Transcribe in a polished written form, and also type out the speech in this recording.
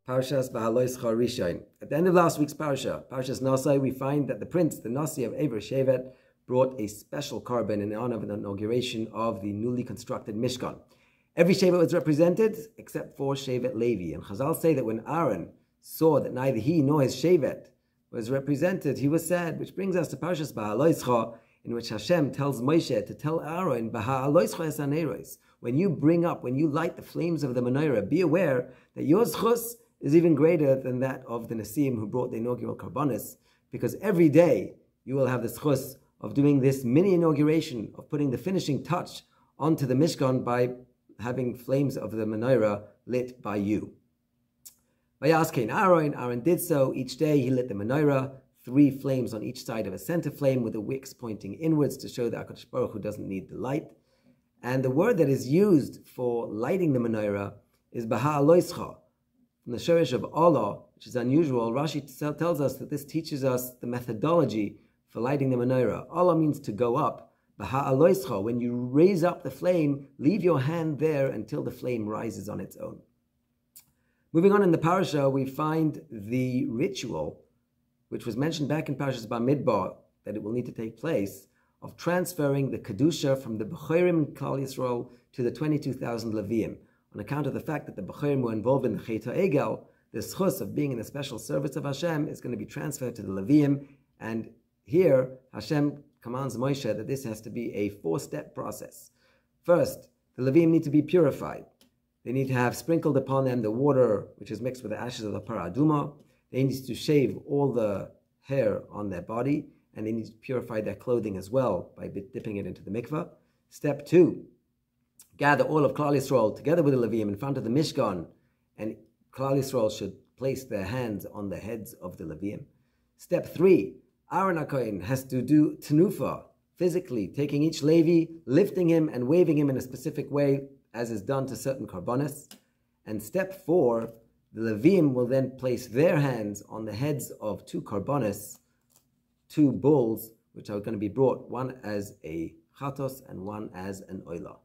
Parshas Behaalotcha Rishon. At the end of last week's Parshas Nasi, we find that the prince, the Nasi of Ever Shevet, brought a special korban in honor of the inauguration of the newly constructed Mishkan. Every Shevet was represented except for Shevet Levi. And Chazal say that when Aaron saw that neither he nor his Shevet was represented, he was sad, which brings us to Parshas Behaalotcha, in which Hashem tells Moshe to tell Aaron, Behaalotcha es haneros, when you light the flames of the menorah, be aware that your zchus is even greater than that of the Nasiim who brought the inaugural karbanis, because every day you will have the zchus of doing this mini inauguration, of putting the finishing touch onto the Mishkan by having flames of the menorah lit by you. Vayaskein Aaron did so. Each day he lit the menorah, 3 flames on each side of a center flame with the wicks pointing inwards to show that HaKadosh Baruch Hu doesn't need the light. And the word that is used for lighting the menorah is Behaalotcha, from the shorish of Allah, which is unusual. Rashi tells us that this teaches us the methodology for lighting the menorah. Allah means to go up. Behaalotcha, when you raise up the flame, leave your hand there until the flame rises on its own. Moving on in the parasha, we find the ritual, which was mentioned back in Parashas Bamidbar, that it will need to take place, of transferring the Kedusha from the Bechorim in Klal Yisrael to the 22,000 Leviim. On account of the fact that the Bechorim were involved in the Chet HaEgel, the schus of being in the special service of Hashem is going to be transferred to the Leviim. And here, Hashem commands Moshe that this has to be a 4-step process. First, the Leviim need to be purified. They need to have sprinkled upon them the water, which is mixed with the ashes of the Parah Aduma. They need to shave all the hair on their body, and they need to purify their clothing as well by dipping it into the mikveh. Step 2, gather all of Klal Yisrael together with the Leviim in front of the Mishkan, and Klal Yisrael should place their hands on the heads of the Leviim. Step 3, Aaron HaKohen has to do tenufa, physically taking each Levi, lifting him and waving him in a specific way, as is done to certain karbanis. And step 4, the Leviim will then place their hands on the heads of 2 karbanis, 2 bulls, which are going to be brought, one as a chatos and one as an oila.